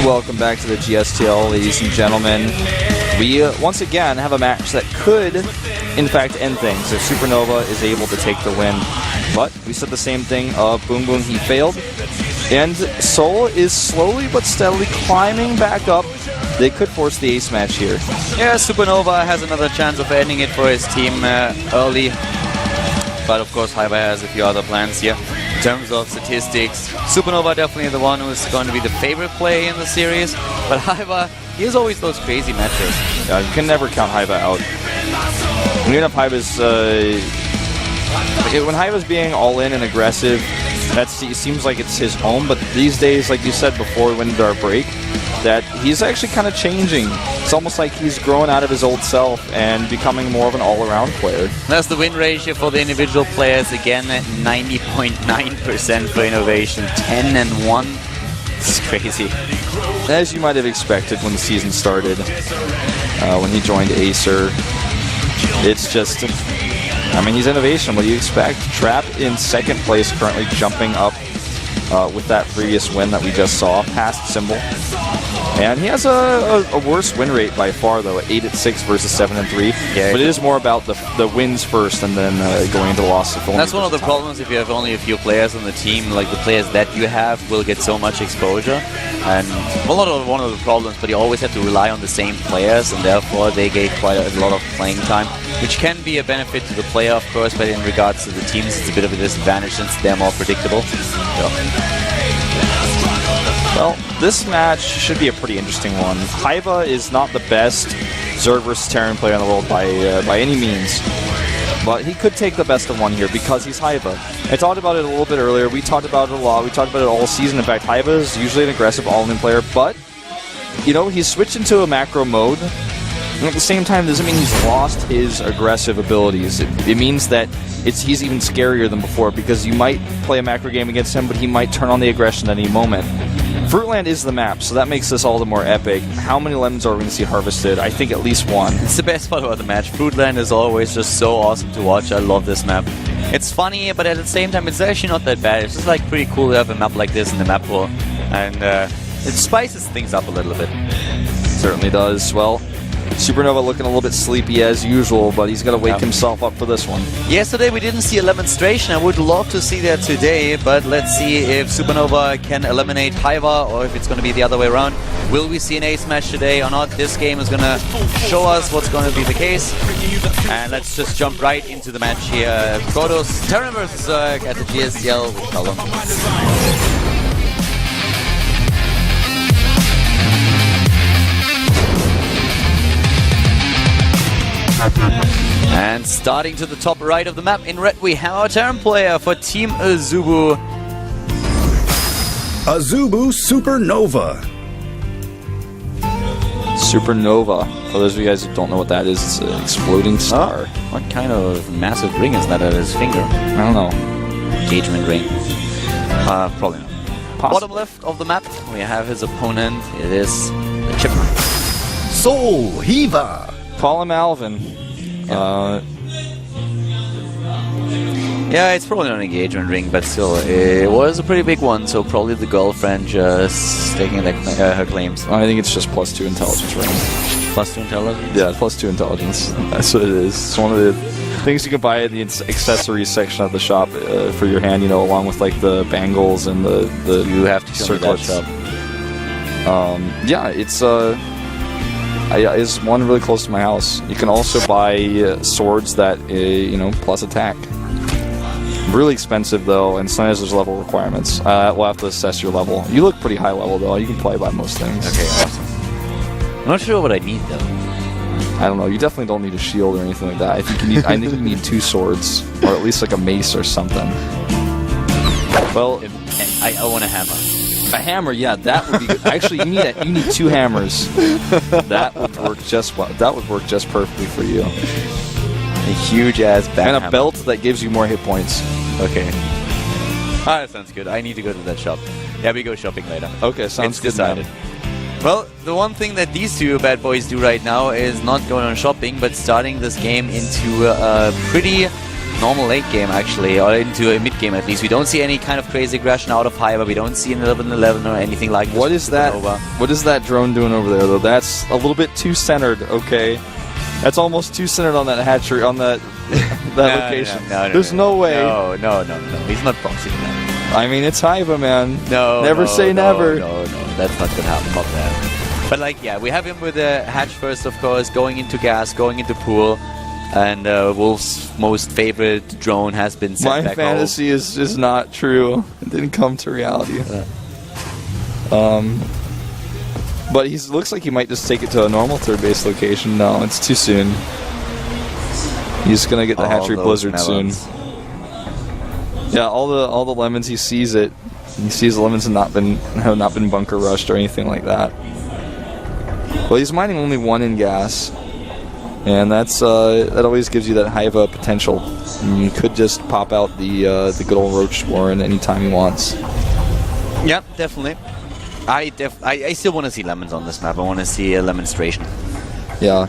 welcome back to the GSTL, ladies and gentlemen. We once again have a match that could, in fact, end things if Supernova is able to take the win. But we said the same thing of Boom Boom, he failed. And Seoul is slowly but steadily climbing back up. They could force the ace match here. Yeah, Supernova has another chance of ending it for his team early. But of course, Hyber has a few other plans here. In terms of statistics, Supernova definitely the one who's going to be the favorite play in the series. But Hyber, he has always those crazy matches. Yeah, you can never count Hyber out. Even if Hyber's... when Hyber's being all-in and aggressive, it seems like it's his home. But these days, like you said before we went into our break, that he's actually kind of changing. It's almost like he's growing out of his old self and becoming more of an all-around player. That's the win ratio for the individual players. Again, 90.9% for Innovation, 10-1. It's crazy. As you might have expected when the season started, when he joined Acer, it's just... I mean, he's Innovation. What do you expect? Trap in second place, currently jumping up with that previous win that we just saw, past Symbol. And he has a worse win rate by far, though, at 8-6 versus 7-3. Yeah, but it is more about the wins first and then going into losses. That's one of the problems if you have only a few players on the team. Like, the players that you have will get so much exposure. And well, not one of the problems, but you always have to rely on the same players, and therefore they get quite a lot of playing time, which can be a benefit to the player, of course, but in regards to the teams, it's a bit of a disadvantage since they're more predictable. So. Well, this match should be a pretty interesting one. Hyber is not the best Zerg versus Terran player in the world by any means, but he could take the best of one here because he's Hyber. I talked about it a little bit earlier. We talked about it a lot. We talked about it all season. In fact, Hyber is usually an aggressive all-in player, but you know, he's switched into a macro mode. And at the same time, doesn't mean he's lost his aggressive abilities. It means that he's even scarier than before because you might play a macro game against him, but he might turn on the aggression at any moment. Fruitland is the map, so that makes this all the more epic. How many lemons are we going to see harvested? I think at least one. It's the best part about the match. Fruitland is always just so awesome to watch. I love this map. It's funny, but at the same time, it's actually not that bad. It's just like pretty cool to have a map like this in the map pool. And it spices things up a little bit. Certainly does. Well, Supernova looking a little bit sleepy as usual, but he's got to wake himself up for this one. Yesterday we didn't see a demonstration. I would love to see that today, but let's see if Supernova can eliminate Hyber or if it's going to be the other way around. Will we see an ace match today or not? This game is going to show us what's going to be the case. And let's just jump right into the match here. Protoss Terran vs Zerg at the GSTL with Column. And starting to the top right of the map, in red we have our Terran player for Team AZUBU. AZUBU Supernova. Supernova. For those of you guys who don't know what that is, it's an exploding star. Oh, what kind of massive ring is that at his finger? I don't know. Engagement ring. Probably not. Possibly. Bottom left of the map, we have his opponent. It is the Chipmunk. Soul Hiva. Call him Alvin. Yeah, it's probably not an engagement ring, but still, it was a pretty big one, so probably the girlfriend just taking her claims. I think it's just +2 intelligence ring. +2 intelligence? Yeah, +2 intelligence. That's what it is. It's one of the things you can buy in the accessories section of the shop for your hand, you know, along with like the bangles and the you have to circlets. Yeah, it's is one really close to my house. You can also buy swords that, you know, plus attack. Really expensive though, and sometimes there's level requirements. We'll have to assess your level. You look pretty high level though. You can probably buy most things. Okay, awesome. I'm not sure what I need though. I don't know. You definitely don't need a shield or anything like that. I think you need 2 swords, or at least like a mace or something. Well, I want a hammer. A hammer, yeah, that would be good. Actually, you need 2 hammers. That would work just well. That would work just perfectly for you. A huge ass back and a belt that gives you more hit points. Okay. Ah, that sounds good. I need to go to that shop. Yeah, we go shopping later. Okay, sounds good. Decided. Well, the one thing that these two bad boys do right now is not going on shopping, but starting this game into a pretty normal late game, actually, or into a mid game at least. We don't see any kind of crazy aggression out of Hyva. We don't see an 11-11 or anything like that. What is that? What is that drone doing over there, though? That's a little bit too centered, okay? That's almost too centered on that hatchery, on that location. There's no way. No. He's not proxying that. I mean, it's Hyva, man. Never say never. No. That's not going to happen. Not that. But, like, yeah, we have him with the hatch first, of course, going into gas, going into pool. And Wolf's most favorite drone has been sent My back fantasy is not true. It didn't come to reality. But he looks like he might just take it to a normal third base location. No, it's too soon. He's gonna get the hatchery blizzard soon. Yeah, all the lemons. He sees it. He sees the lemons have not been bunker rushed or anything like that. Well, he's mining only 1 in gas, and that's that always gives you that Hyva potential. And you could just pop out the good old roach warren anytime he wants. Yeah, definitely. I still want to see lemons on this map. I want to see a lemonstration. Yeah,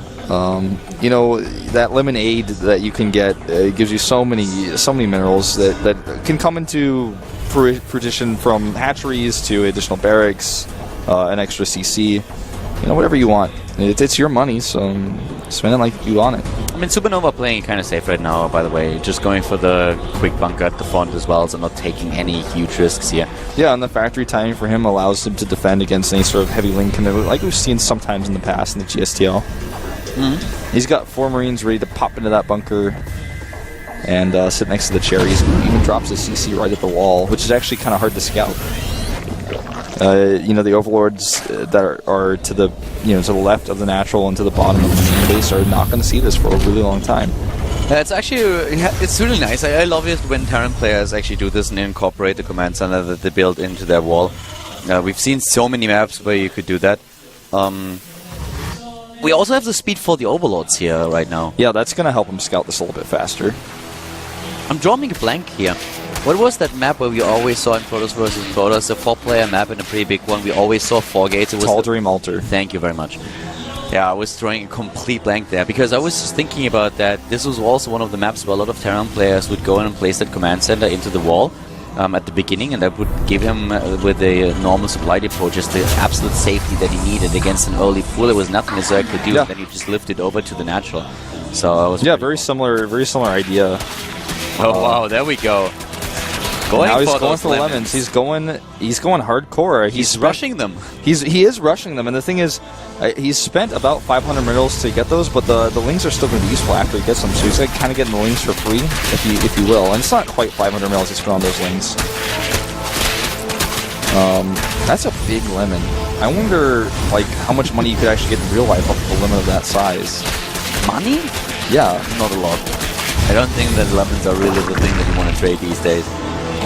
you know, that lemonade that you can get gives you so many minerals that can come into fruition, from hatcheries to additional barracks, an extra CC, you know, whatever you want. It's your money, so spend it like you want it. I mean, Supernova playing kind of safe right now, by the way. Just going for the quick bunker at the front as well, so not taking any huge risks here. Yeah, and the factory timing for him allows him to defend against any sort of heavy link, like we've seen sometimes in the past in the GSTL. He's got 4 Marines ready to pop into that bunker and sit next to the cherries. He even drops a CC right at the wall, which is actually kind of hard to scout. You know, the overlords that are to the to the left of the natural and to the bottom of the base are not going to see this for a really long time. Yeah, it's actually it's really nice. I love it when Terran players actually do this and incorporate the command center that they build into their wall. We've seen so many maps where you could do that. We also have the speed for the overlords here right now. Yeah, that's going to help them scout this a little bit faster. I'm drawing a blank here. What was that map where we always saw in Protoss vs. Protoss, a 4-player map and a pretty big one? We always saw 4 gates. It was Tall Dream Altar. Thank you very much. Yeah, I was drawing a complete blank there because I was just thinking about that. This was also one of the maps where a lot of Terran players would go in and place that command center into the wall at the beginning, and that would give him, with a normal supply depot, just the absolute safety that he needed against an early pool. There was nothing Zerg could do, and then you just lift it over to the natural. So I was very similar idea. Oh wow, there we go. Now he's going for the lemons. He's going hardcore. He's rushing them. He is rushing them, and the thing is, he's spent about 500 minerals to get those, but the lings are still going to be useful after he gets them. So he's like kind of getting the lings for free, if you will. And it's not quite 500 minerals he spent on those lings. That's a big lemon. I wonder, like, how much money you could actually get in real life off of a lemon of that size. Money? Yeah, not a lot. I don't think that lemons are really the thing that you want to trade these days.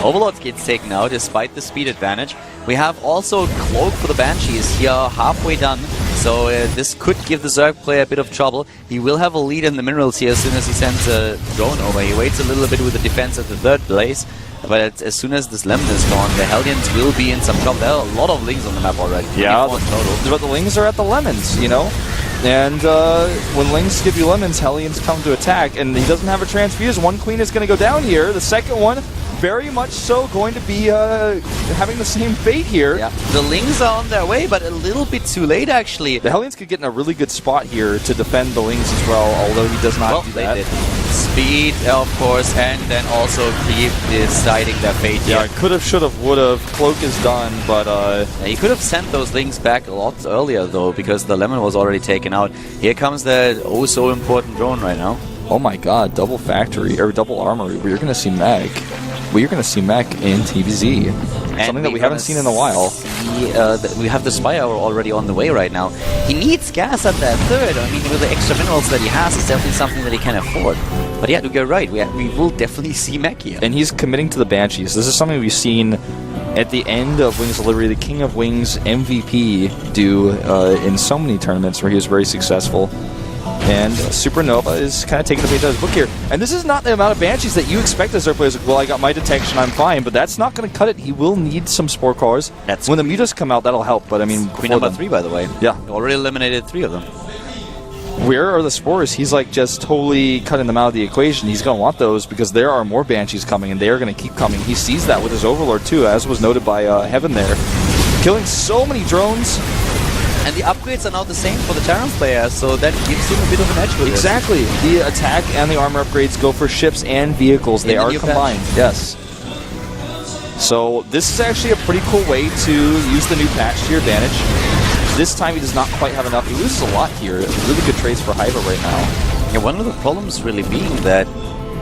Overlords gets taken out despite the speed advantage. We have also Cloak for the Banshees here halfway done, so this could give the Zerg player a bit of trouble. He will have a lead in the minerals here as soon as he sends a drone over. He waits a little bit with the defense at the 3rd place, but as soon as this lemon is gone, the Hellions will be in some trouble. There are a lot of lings on the map already. Yeah, but the lings are at the lemons, you know? And when lings give you lemons, Hellions come to attack, and he doesn't have a transfuse. One queen is going to go down here. The second one, very much so, going to be having the same fate here. Yeah. The lings are on their way, but a little bit too late, actually. The Hellions could get in a really good spot here to defend the lings as well, although he does not do that. They did. Speed, of course, and then also keep deciding their fate here. Yeah, could have, should have, would have. Cloak is done, but... Yeah, he could have sent those lings back a lot earlier, though, because the lemon was already taken out. Here comes the oh-so-important drone right now. Oh my god, double factory, or double armory, where you're going to see mech. Well, you're going to see mech in TVZ. And something that we haven't seen in a while. We have the Spire already on the way right now. He needs gas at that 3rd. I mean, with the extra minerals that he has, it's definitely something that he can afford. But yeah, you're right. We will definitely see mech here. And he's committing to the Banshees. This is something we've seen at the end of Wings Delivery, the King of Wings MVP do in so many tournaments where he was very successful. And Supernova is kind of taking the page out of his book here. And this is not the amount of Banshees that you expect as their players. Well, I got my detection, I'm fine. But that's not going to cut it. He will need some Spore Cores. When the mutas come out, that'll help. But I mean, Queen number 3, by the way. Yeah. Already eliminated 3 of them. Where are the spores? He's like just totally cutting them out of the equation. He's going to want those because there are more Banshees coming, and they are going to keep coming. He sees that with his Overlord too, as was noted by Heaven there. Killing so many drones. And the upgrades are now the same for the Terran player, so that gives him a bit of an edge with this. Exactly. The attack and the armor upgrades go for ships and vehicles. They are combined. Yes. So this is actually a pretty cool way to use the new patch to your advantage. This time he does not quite have enough. He loses a lot here. Really good trades for Haiba right now. Yeah, one of the problems really being that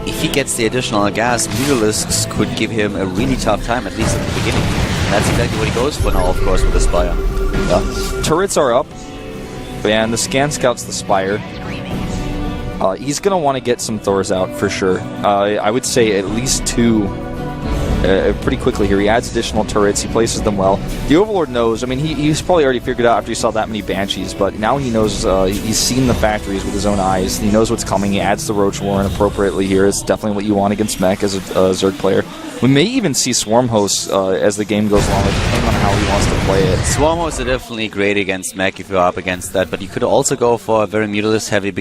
if he gets the additional gas, Mutalisks could give him a really tough time, at least at the beginning. And that's exactly what he goes for now, of course, with the Spire. Yeah. Turrets are up, and the Scan Scout's the Spire. He's going to want to get some Thors out for sure. I would say at least 2 pretty quickly here. He adds additional turrets. He places them well. The Overlord knows. I mean, he's probably already figured out after he saw that many Banshees, but now he knows. He's seen the factories with his own eyes. He knows what's coming. He adds the Roach Warren appropriately here. It's definitely what you want against mech as a Zerg player. We may even see Swarm Hosts as the game goes along, depending on how he wants to play it. Swarm Hosts are definitely great against mech if you're up against that, but you could also go for a very Mutalist heavy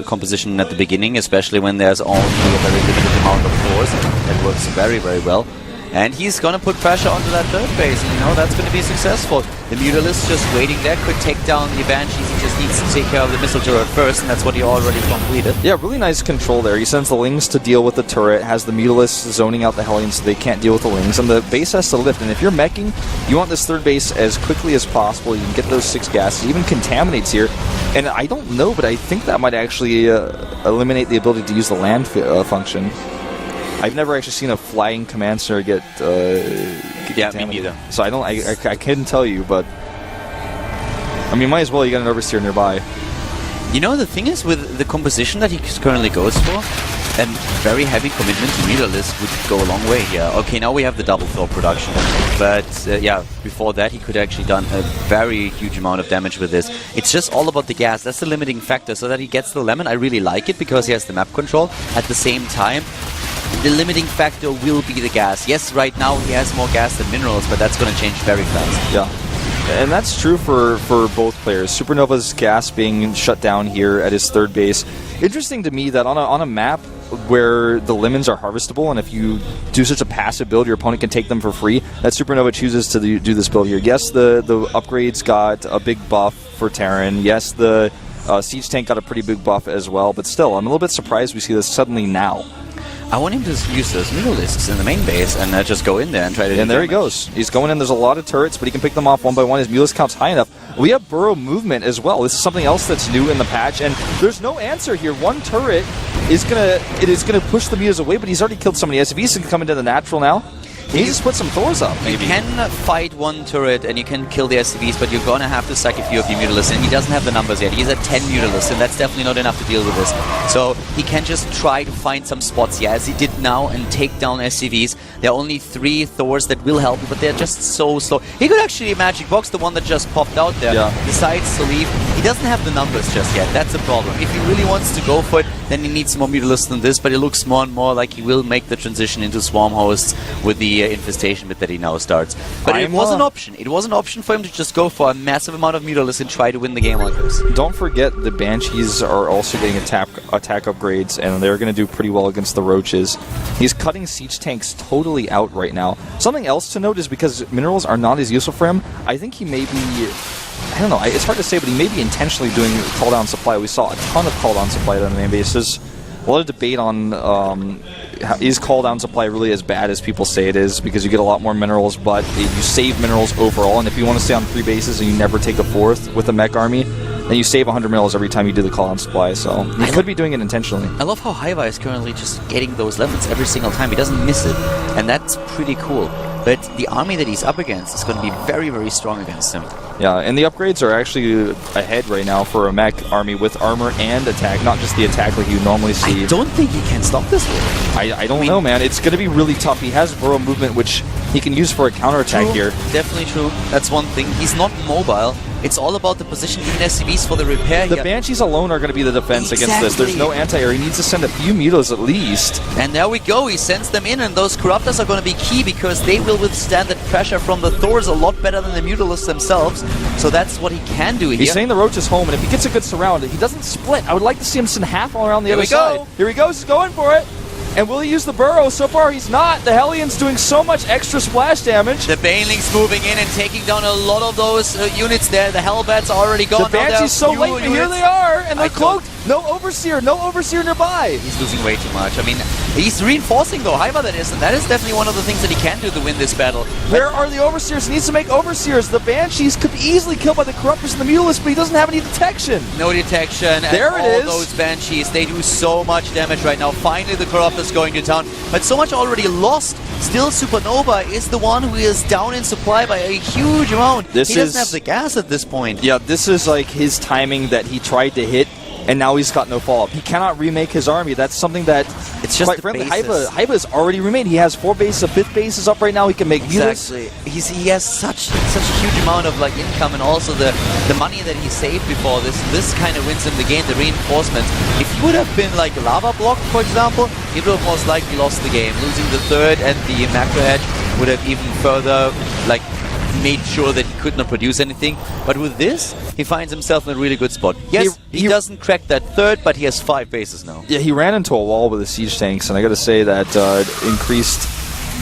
composition at the beginning, especially when there's only a very limited amount of force. That works very, very well. And he's going to put pressure onto that third base, and you know that's going to be successful. The Mutalist just waiting there could take down the Banshees. He just needs to take care of the missile turret first, and that's what he already completed. Yeah, really nice control there. He sends the Lings to deal with the turret, has the Mutalists zoning out the Hellions so they can't deal with the Lings, and the base has to lift. And if you're meching, you want this third base as quickly as possible. You can get those 6 gases. It even contaminates here. And I don't know, but I think that might actually eliminate the ability to use the land function. I've never actually seen a flying command center get me neither. So I couldn't tell you, but I mean, might as well. You got an overseer nearby. You know, the thing is with the composition that he currently goes for, a very heavy commitment to Mutalist would go a long way here. Okay, now we have the double throw production, but yeah, before that he could actually done a very huge amount of damage with this. It's just all about the gas. That's the limiting factor. So that he gets the Lemon, I really like it because he has the map control. At the same time, the limiting factor will be the gas. Yes, right now he has more gas than minerals, but that's going to change very fast. Yeah. And that's true for both players. Supernova's gas being shut down here at his third base. Interesting to me that on a map where the lemons are harvestable, and if you do such a passive build, your opponent can take them for free, that Supernova chooses to do this build here. Yes, the upgrades got a big buff for Terran. Yes, the Siege Tank got a pretty big buff as well, but still, I'm a little bit surprised we see this suddenly now. I want him to use those Mutalisks in the main base and just go in there and try to do And there damage. he goes. He's going in. There's a lot of turrets, but he can pick them off one by one. His Mutalist count's high enough. We have burrow movement as well. This is something else that's new in the patch, and there's no answer here. One turret is gonna push the Mutas away, but he's already killed so many SCVs. He can come into the natural now. He just put some Thors up, maybe. You can fight one turret and you can kill the SCVs, but you're gonna have to sack a few of your Mutalisks, and he doesn't have the numbers yet. He's at 10 Mutalisks, and that's definitely not enough to deal with this. So he can just try to find some spots here, as he did now, and take down SCVs. There are only 3 Thors that will help you, but they're just so slow. He could actually Magic Box, the one that just popped out there, decides to leave. He doesn't have the numbers just yet. That's the problem. If he really wants to go for it, then he needs more Mutalisks than this, but it looks more and more like he will make the transition into Swarm Hosts with the infestation bit that he now starts. But it was an option. It was an option for him to just go for a massive amount of Mutalisks and try to win the game like this. Don't forget the Banshees are also getting attack upgrades, and they're going to do pretty well against the Roaches. He's cutting Siege Tanks totally out right now. Something else to note is because minerals are not as useful for him, I think he may be... I don't know, it's hard to say, but he may be intentionally doing call-down supply. We saw a ton of call-down supply on the main base. There's a lot of debate on is call-down supply really as bad as people say it is, because you get a lot more minerals, but you save minerals overall, and if you want to stay on 3 bases and you never take a 4th with a mech army, then you save 100 minerals every time you do the call-down supply, so he could be doing it intentionally. I love how Haiva is currently just getting those levels every single time. He doesn't miss it, and that's pretty cool. But the army that he's up against is going to be very, very strong against him. Yeah, and the upgrades are actually ahead right now for a mech army with armor and attack, not just the attack like you normally see. I don't think he can stop this one. I don't know, man. It's going to be really tough. He has burrow movement, which he can use for a counterattack here. Definitely true. That's one thing. He's not mobile, It's all about the position, even SCVs for the repair The here. Banshees alone are going to be the defense against this. There's no anti-air. He needs to send a few mutas at least. And there we go, he sends them in, and those Corruptors are going to be key because they will withstand the pressure from the Thors a lot better than the Mutalisks themselves. So that's what he can do here. He's saying the Roach is home, and if he gets a good surround, he doesn't split. I would like to see him send half all around the other side. Here he goes, he's going for it. And will he use the Burrow? So far, he's not. The Hellions doing so much extra splash damage. The Banelings moving in and taking down a lot of those units there. The Hellbats are already gone. The Banshee's so late, but here they are, and they're cloaked. No Overseer nearby. He's losing way too much. I mean, he's reinforcing though, Hiva that is, and that is definitely one of the things that he can do to win this battle. Where are the Overseers? He needs to make Overseers. The Banshees could be easily killed by the Corruptors and the Mutalisks, but he doesn't have any detection. No detection. There it is. All those Banshees, they do so much damage right now. Finally, the Corruptors going to town, but so much already lost. Still, Supernova is the one who is down in supply by a huge amount. He doesn't have the gas at this point. Yeah, this is like his timing that he tried to hit, and now he's got no follow-up. He cannot remake his army. That's something that, it's just quite frankly, Hiva is already remade. He has 4 bases, a 5th base is up right now. He can make Exactly. He has such a huge amount of like income, and also the money that he saved before this. This kind of wins him the game, the reinforcements. If he would have been like lava blocked, for example, he would have most likely lost the game. Losing the 3rd and the macro edge would have even further like made sure that he could not produce anything. But with this, he finds himself in a really good spot. Yes, he doesn't crack that 3rd, but he has 5 bases now. Yeah, he ran into a wall with the siege tanks, and I got to say that increased.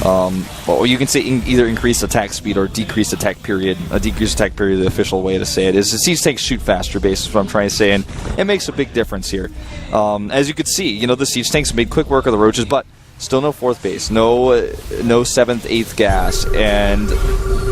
Well, you can say either increased attack speed or decreased attack period. A decreased attack period, the official way to say it is. The siege tanks shoot faster, basically, is what I'm trying to say, and it makes a big difference here. As you could see, you know, the siege tanks made quick work of the Roaches, but still no 4th base, no 7th, 8th gas, and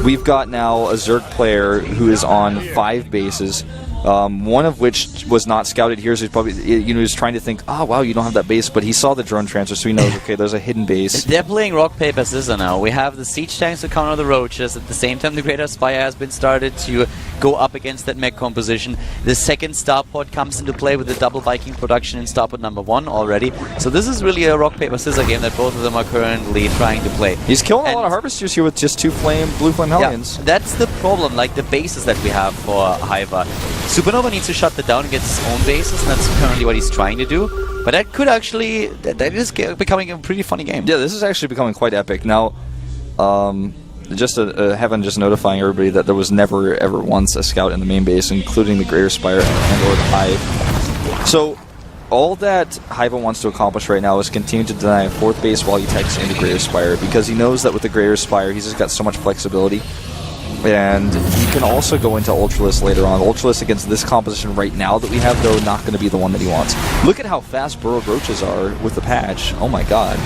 we've got now a Zerg player who is on 5 bases. One of which was not scouted here, so he's probably, you know, he's trying to think, oh wow, you don't have that base, but he saw the drone transfer, so he knows, okay, there's a hidden base. They're playing rock, paper, scissors now. We have the siege tanks to counter the Roaches. At the same time, the Greater Spire has been started to go up against that mech composition. The 2nd starport comes into play with the double Viking production in starport number 1 already. So this is really a rock, paper, scissors game that both of them are currently trying to play. He's killing a lot of Harvesters here with just 2 blue flame Hellions. Yeah, that's the problem, like the bases that we have for Hiva. Supernova needs to shut that down and get his own bases, and that's currently what he's trying to do. But that could actually, that is becoming a pretty funny game. Yeah, this is actually becoming quite epic. Now, just Heaven just notifying everybody that there was never ever once a scout in the main base, including the Greater Spire and or the Hive. So, all that Hiva wants to accomplish right now is continue to deny a 4th base while he takes in the Greater Spire, because he knows that with the Greater Spire, he's just got so much flexibility. And he can also go into Ultralisk later on. Ultralisk against this composition right now that we have, though, not going to be the one that he wants. Look at how fast Burrowed Roaches are with the patch. Oh my god.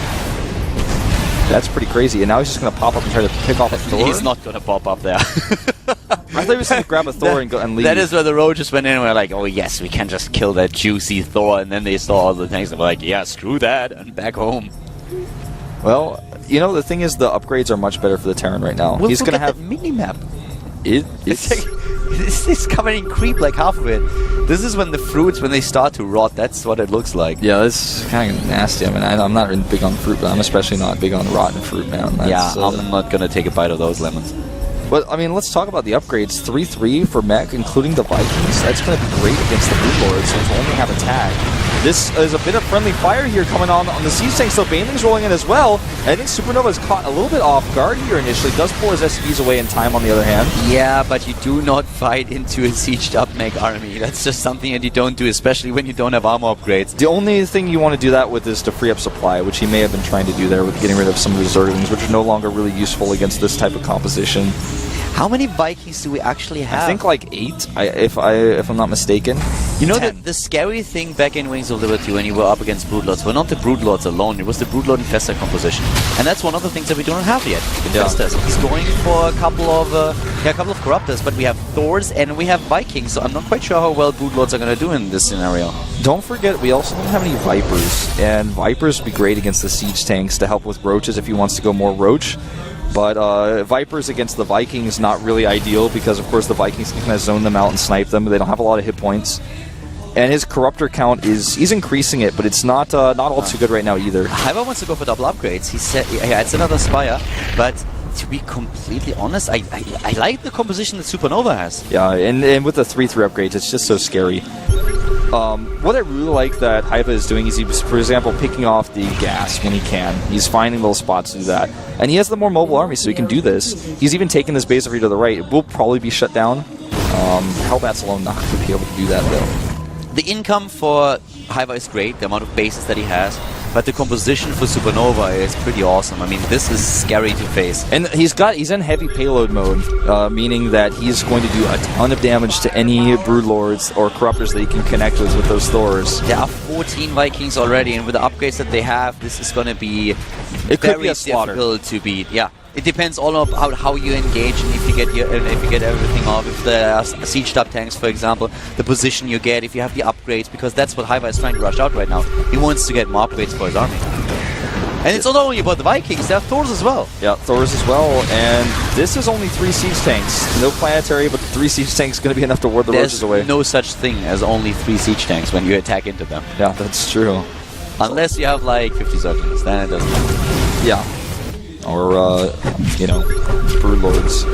That's pretty crazy. And now he's just going to pop up and try to pick off a Thor? He's not going to pop up there. I thought he was going to grab a Thor and go and leave. That is where the Roaches went in and were like, oh yes, we can just kill that juicy Thor. And then they saw all the tanks and were like, yeah, screw that, and back home. Well, you know, the thing is, the upgrades are much better for the Terran right now. He's going to have mini-map. It's covered in creep, like half of it. This is when the fruits, when they start to rot, that's what it looks like. Yeah, that's kind of nasty. I mean, I'm not really big on fruit, but I'm especially not big on rotten fruit, man. That's, I'm not going to take a bite of those lemons. But, I mean, let's talk about the upgrades. 3-3 for mech, including the Vikings. That's going to be great against the Blue Lords, which only have attack. This is a bit of friendly fire here coming on the siege tank, so Baneling's rolling in as well. I think Supernova is caught a little bit off guard here initially. Does pull his SCVs away in time on the other hand. Yeah, but you do not fight into a sieged up mech army. That's just something that you don't do, especially when you don't have armor upgrades. The only thing you want to do that with is to free up supply, which he may have been trying to do there with getting rid of some of his Zerglings, which are no longer really useful against this type of composition. How many Vikings do we actually have? I think like 8, if I'm not mistaken. You know, the scary thing back in Wings of Liberty when you were up against Broodlords were not the Broodlords alone, it was the Broodlord Infestor composition. And that's one of the things that we don't have yet. Infestors. Yeah. He's going for a couple of Corruptors, but we have Thors and we have Vikings, so I'm not quite sure how well Broodlords are going to do in this scenario. Don't forget, we also don't have any Vipers, and Vipers would be great against the siege tanks to help with Roaches if he wants to go more Roach. But Vipers against the Vikings not really ideal, because of course the Vikings can kind of zone them out and snipe them. They don't have a lot of hit points. And his Corruptor count he's increasing it, but it's not all too good right now either. Hiva wants to go for double upgrades. He said, yeah, it's another Spire, but to be completely honest, I like the composition that Supernova has. Yeah, and with the 3-3 upgrades, it's just so scary. What I really like that Haiba is doing is he's, for example, picking off the gas when he can. He's finding little spots to do that. And he has the more mobile army, so he can do this. He's even taking this base over here to the right. It will probably be shut down. Hellbats alone not going to be able to do that, though. The income for Haiba is great, the amount of bases that he has. But the composition for Supernova is pretty awesome. I mean, this is scary to face. And he's in heavy payload mode, meaning that he's going to do a ton of damage to any Broodlords or Corruptors that he can connect with those Thors. There are 14 Vikings already, and with the upgrades that they have, this is going to be very difficult to beat. Yeah. It depends all about how you engage and if you get everything off. If there are siege stop tanks, for example, the position you get, if you have the upgrades, because that's what Haiba is trying to rush out right now. He wants to get more upgrades for his army. And it's not only about the Vikings, there are Thors as well. Yeah, Thors as well, and this is only 3 siege tanks. No planetary, but 3 siege tanks is going to be enough to ward the roaches away. There's no such thing as only 3 siege tanks when you attack into them. Yeah, that's true. Unless you have like 50 Zerglings, then it doesn't matter. Yeah. Or, you know, Broodlords.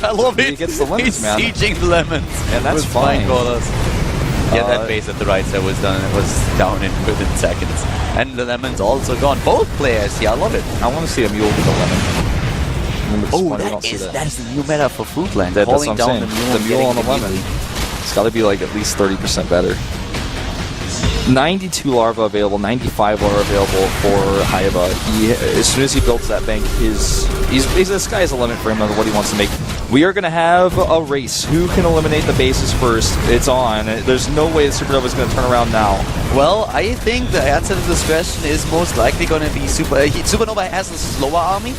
I love it. He gets the lemons, man. He's sieging the lemons. And that's fine. Yeah, that base at the right side was done. It was down within seconds. And the lemon's also gone. Both players, yeah, I love it. I want to see a mule with a lemon. Oh, that is the new meta for Fruitland. That's what I'm saying. The mule on the lemon. It's got to be like at least 30% better. 92 larva available, 95 larva available for Haiba. As soon as he builds that bank, the sky's the limit for him on what he wants to make. We are going to have a race. Who can eliminate the bases first? It's on. There's no way that Supernova is going to turn around now. Well, I think the answer to this question is most likely going to be Supernova has a slower army.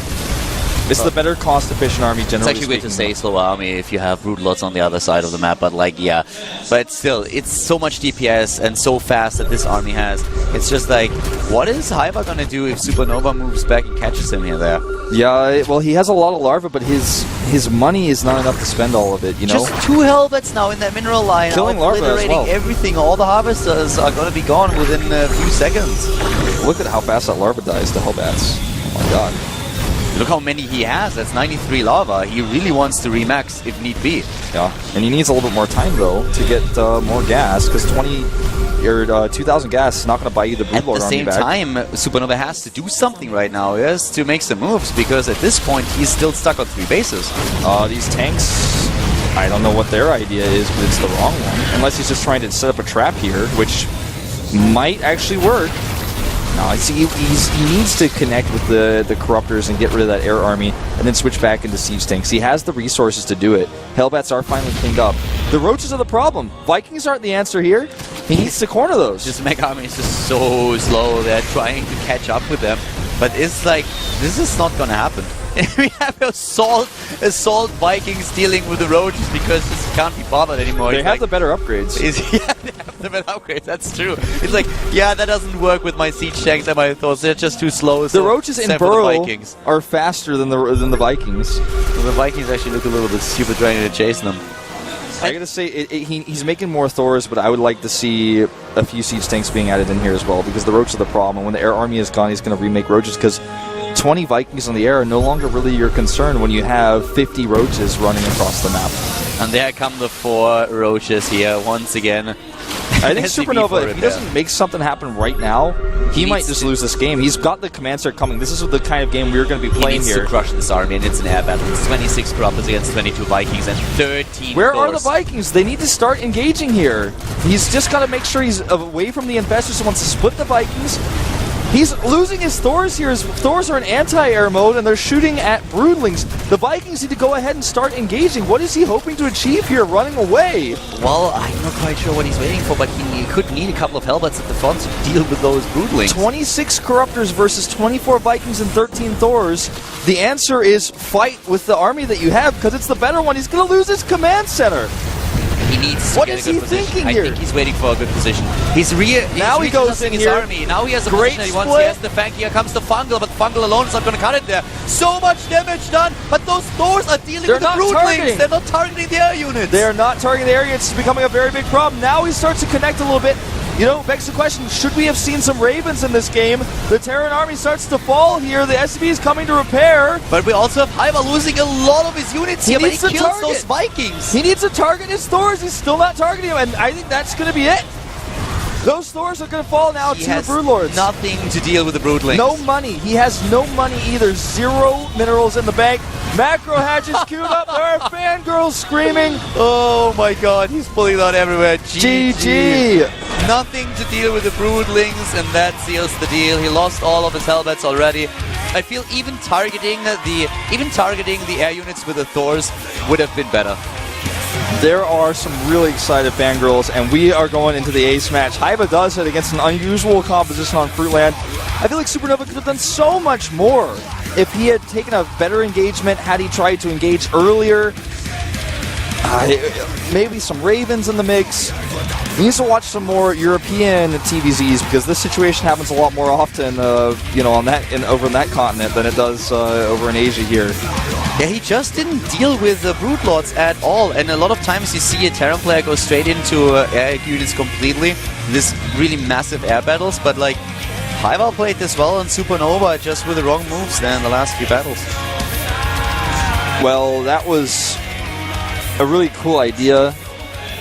It's the better cost-efficient army, generally. It's actually weird to say slower army if you have Broodlords on the other side of the map, but like, yeah. But still, it's so much DPS and so fast that this army has. It's just like, what is Haiba gonna do if Supernova moves back and catches him here there? Yeah, well, he has a lot of larva, but his money is not enough to spend all of it, you know? Just 2 Hellbats now in that mineral line. Killing larva as well. Everything. All the harvesters are gonna be gone within a few seconds. Look at how fast that larva dies to Hellbats. Oh my god. Look how many he has. That's 93 larva. He really wants to remax if need be. Yeah, and he needs a little bit more time though to get more gas, because 2,000 gas is not going to buy you the Broodlord army back. At the same time, Supernova has to do something right now. He has to make some moves, because at this point he's still stuck on 3 bases. These tanks, I don't know what their idea is, but it's the wrong one. Unless he's just trying to set up a trap here, which might actually work. No, he needs to connect with the Corruptors and get rid of that air army and then switch back into siege tanks. He has the resources to do it. Hellbats are finally cleaned up. The roaches are the problem. Vikings aren't the answer here. He needs to corner those. Just Mega Army is just so slow. They're trying to catch up with them. But it's like, this is not going to happen. We have Assault Vikings dealing with the roaches because this can't be bothered anymore. They have the better upgrades. Yeah, they have the better upgrades, that's true. It's like, yeah, that doesn't work with my siege tanks and my thoughts. They're just too slow. The roaches in Burrow are faster than the Vikings. So the Vikings actually look a little bit stupid trying to chase them. I gotta say, he's making more Thors, but I would like to see a few siege tanks being added in here as well, because the roaches are the problem. And when the air army is gone, he's going to remake roaches, because 20 Vikings on the air are no longer really your concern when you have 50 roaches running across the map. And there come the 4 roaches here once again. I think Supernova, if he doesn't make something happen right now, he might just lose this game. He's got the command center coming. This is the kind of game we're going to be playing here. He needs to crush this army, and it's an air battle. It's 26 Corruptors against 22 Vikings and 13 Where are the Vikings? They need to start engaging here. He's just got to make sure he's away from the infestors. He wants to split the Vikings. He's losing his Thors here. His Thors are in anti-air mode, and they're shooting at Broodlings. The Vikings need to go ahead and start engaging. What is he hoping to achieve here, running away? Well, I'm not quite sure what he's waiting for, but he could need a couple of Hellbats at the front to deal with those Broodlings. 26 Corruptors versus 24 Vikings and 13 Thors. The answer is fight with the army that you have, because it's the better one. He's going to lose his command center. He needs to get a good position. I think he's waiting for a good position. Now he goes in his army. Now he has a position that he wants. He has the flank. Here comes the Fungal, but Fungal alone is not going to cut it there. So much damage done, but those Thors are dealing with the Broodlings. They're not targeting the air units. They are not targeting the air units. It's becoming a very big problem. Now he starts to connect a little bit. you know, begs the question, should we have seen some Ravens in this game? The Terran army starts to fall here. The SCV is coming to repair. But we also have Hyva losing a lot of his units here, but he kills target those Vikings. He needs to target his Thors. He's still not targeting him, and I think that's going to be it. Those Thors are going to fall now to the Broodlords. Nothing to deal with the Broodlings. No money. He has no money either. 0 minerals in the bank. Macro hatches queued up. There are fangirls screaming. Oh my god, he's pulling out everywhere. GG. Nothing to deal with the Broodlings, and that seals the deal. He lost all of his Hellbats already. I feel even targeting the air units with the Thors would have been better. There are some really excited fangirls, and we are going into the ace match. Hyva does it against an unusual composition on Fruitland. I feel like Supernova could have done so much more if he had taken a better engagement, had he tried to engage earlier. Maybe some Ravens in the mix. He needs to watch some more European TVZs because this situation happens a lot more often, you know, over in that continent than it does over in Asia here. Yeah, he just didn't deal with the Broodlords at all, and a lot of times you see a Terran player go straight into air units completely, this really massive air battles, but like, Hyva played this well on Supernova just with the wrong moves there in the last few battles. Well, that was a really cool idea.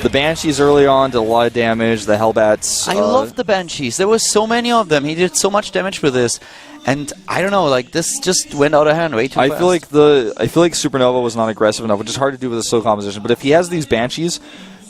The Banshees early on did a lot of damage, the Hellbats. I love the Banshees, there were so many of them, he did so much damage with this. And I don't know, like this just went out of hand way too fast. I feel like Supernova was not aggressive enough, which is hard to do with a slow composition. But if he has these Banshees,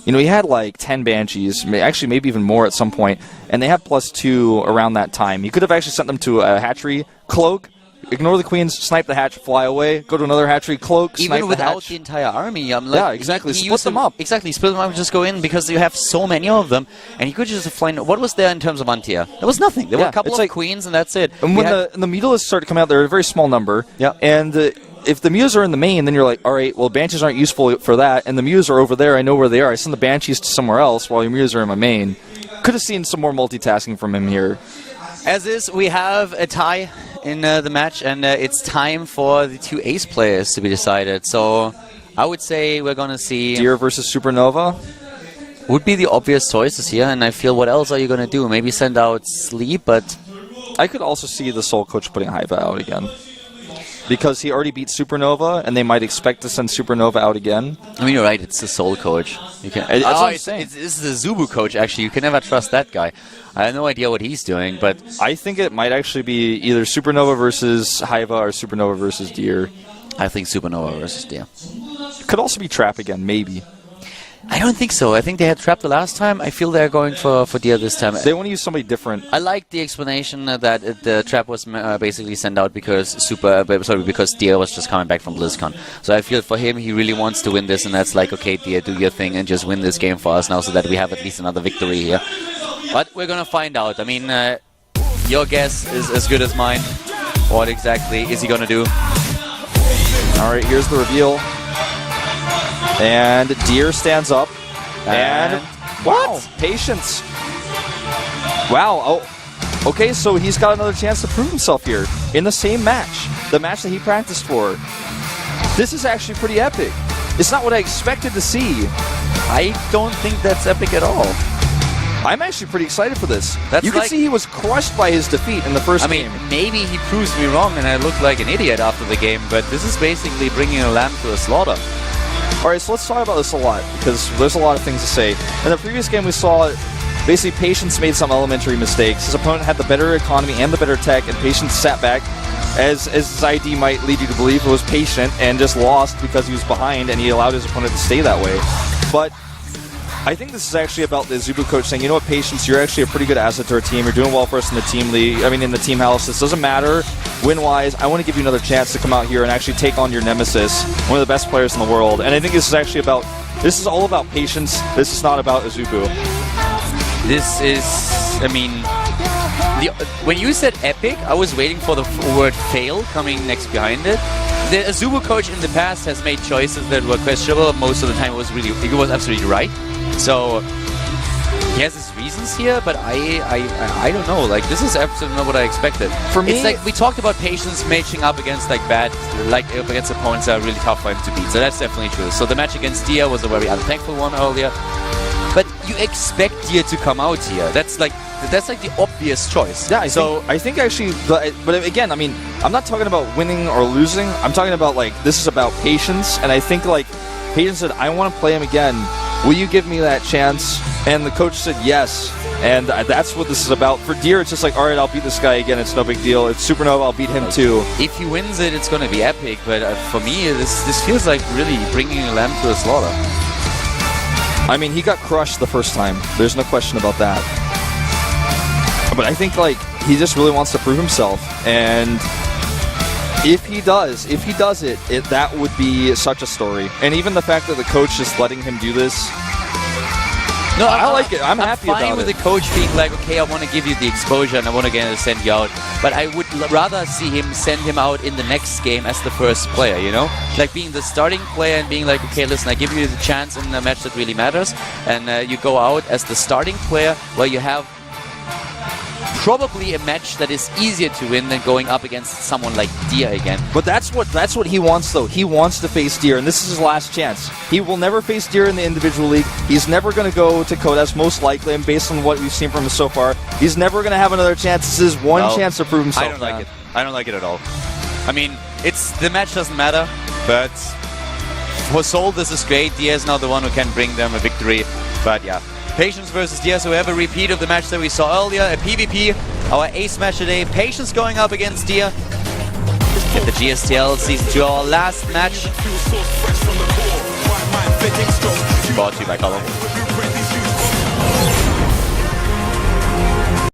you know, he had like 10 Banshees, actually maybe even more at some point, and they had +2 around that time. He could have actually sent them to a hatchery, cloak, ignore the queens, snipe the hatch, fly away, go to another hatchery, cloak, snipe even without the the entire army. Like, yeah, exactly. Split them up. Exactly, split them up and just go in because you have so many of them. And he could just have flown. What was there in terms of anti-air? There was nothing. There were a couple of queens and that's it. And when the Mutalisks started coming out, they're a very small number. Yeah. And if the Mews are in the main, then you're like, all right, well, Banshees aren't useful for that. And the Mews are over there. I know where they are. I send the Banshees to somewhere else while your Mews are in my main. Could have seen some more multitasking from him here. As is, we have a tie in the match, and it's time for the 2 ace players to be decided. So I would say we're going to see... Deer versus Supernova? Would be the obvious choices here, and I feel what else are you going to do? Maybe send out Sleep, but... I could also see the Soul Coach putting Hyva out again. Because he already beat Supernova, and they might expect to send Supernova out again. I mean, you're right, it's the Soul Coach. You can, that's what I'm saying. This is the AZUBU coach, actually. You can never trust that guy. I have no idea what he's doing, but... I think it might actually be either Supernova versus Hyva or Supernova versus Deer. I think Supernova versus Deer. Could also be Trap again, maybe. I don't think so. I think they had Trap the last time. I feel they're going for Deer this time. They want to use somebody different. I like the explanation that the Trap was basically sent out because because Deer was just coming back from BlizzCon. So I feel for him, he really wants to win this, and that's like, okay, Deer, do your thing and just win this game for us now so that we have at least another victory here. But we're going to find out. I mean, your guess is as good as mine. What exactly is he going to do? All right, here's the reveal. And Deer stands up. And wow, Patience. Wow. Oh, okay, so he's got another chance to prove himself here in the same match. The match that he practiced for. This is actually pretty epic. It's not what I expected to see. I don't think that's epic at all. I'm actually pretty excited for this. That's you can see he was crushed by his defeat in the first game. I mean, maybe he proves me wrong and I look like an idiot after the game, but this is basically bringing a lamb to a slaughter. Alright, so let's talk about this a lot, because there's a lot of things to say. In the previous game we saw, basically, Patience made some elementary mistakes. His opponent had the better economy and the better tech, and Patience sat back, as his ID might lead you to believe, was patient, and just lost because he was behind, and he allowed his opponent to stay that way. But I think this is actually about the AZUBU coach saying, you know what, Patience, you're actually a pretty good asset to our team. You're doing well for us in the team league. I mean, in the team house. This doesn't matter win-wise. I want to give you another chance to come out here and actually take on your nemesis, one of the best players in the world. And I think this is actually about, this is all about Patience. This is not about AZUBU. This is, I mean, when you said epic, I was waiting for the word fail coming next behind it. The AZUBU coach in the past has made choices that were questionable. Most of the time it was absolutely right. So he has his reasons here, but I don't know. Like, this is absolutely not what I expected. For me, it's like we talked about Patience matching up against against opponents that are really tough for him to beat. So that's definitely true. So the match against Dia was a very unthankful one earlier. But you expect Deer to come out here. That's like the obvious choice. Yeah, I think actually, but again, I mean, I'm not talking about winning or losing. I'm talking about like this is about patience, and I think like Patience said, I want to play him again. Will you give me that chance? And the coach said yes, and that's what this is about. For Deer, it's just like, all right, I'll beat this guy again. It's no big deal. It's Supernova. I'll beat him too. If he wins it, it's going to be epic. But for me, this feels like really bringing a lamb to a slaughter. I mean, he got crushed the first time. There's no question about that. But I think like he just really wants to prove himself, and if he does it, that would be such a story. And even the fact that the coach is letting him do this, no, I like it. I'm happy about it. I'm fine with the coach being like, okay, I want to give you the exposure and I want to send you out. But I would rather see him send him out in the next game as the first player, you know? Like being the starting player and being like, okay, listen, I give you the chance in a match that really matters. And you go out as the starting player where you have probably a match that is easier to win than going up against someone like Deer again. But that's what he wants, though. He wants to face Deer, and this is his last chance. He will never face Deer in the individual league. He's never going to go to Kodas, most likely, and based on what we've seen from him so far, he's never going to have another chance. This is one chance to prove himself. I don't like it. I don't like it at all. I mean, the match doesn't matter, but for Seoul, this is great. Deer is now the one who can bring them a victory. But yeah. Patience versus Deer, so we have a repeat of the match that we saw earlier, a PvP, our ace match today. Patience going up against Deer. Get the GSTL Season 2, our last match. Brought to you by Column.